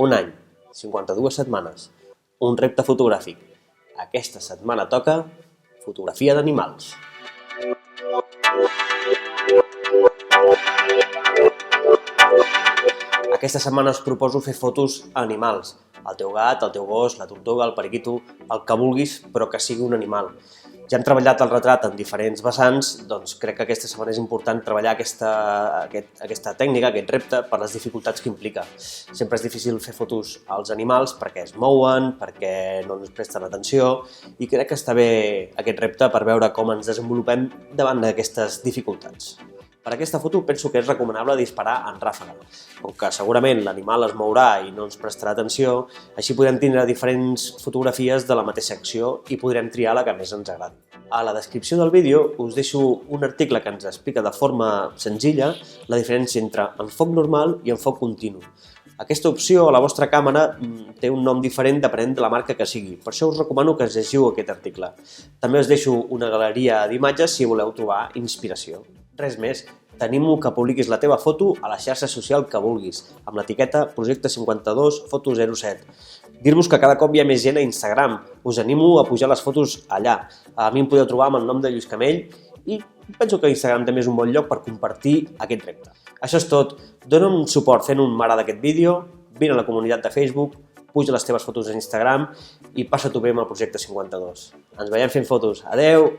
Un any, 52 setmanes, un repte fotogràfic. Aquesta setmana toca fotografia d'animals. Aquesta setmana us proposo fer fotos a animals. El teu gat, el teu gos, la tortuga, el periquito, el que vulguis, però que sigui un animal. Ja hem treballat el retrat en diferents vessants, doncs crec que aquesta setmana és important treballar aquesta tècnica, aquest repte, per les dificultats que implica. Sempre és difícil fer fotos als animals perquè es mouen, perquè no ens presten atenció, i crec que està bé aquest repte per veure com ens desenvolupem davant d'aquestes dificultats. Per aquesta foto penso que és recomanable disparar en ràfega. Com que segurament l'animal es mourà i no ens prestarà atenció, així podrem tindre diferents fotografies de la mateixa acció i podrem triar la que més ens agradi. A la descripció del vídeo us deixo un article que ens explica de forma senzilla la diferència entre enfoc normal i enfoc continu. Aquesta opció a la vostra càmera té un nom diferent depenent de la marca que sigui, per això us recomano que llegiu aquest article. També us deixo una galeria d'imatges si voleu trobar inspiració. Res més, t'animo que publiquis la teva foto a la xarxa social que vulguis, amb l'etiqueta Projecte52Foto07. Dir-vos que cada cop hi ha més gent a Instagram, us animo a pujar les fotos allà. A mi em podeu trobar amb el nom de Lluís Camell i penso que Instagram també és un bon lloc per compartir aquest repte. Això és tot, dona'm suport fent un m'agrada d'aquest vídeo, vine a la comunitat de Facebook, puja les teves fotos a Instagram i passa-t'ho bé amb el Projecte 52. Ens veiem fent fotos. Adeu!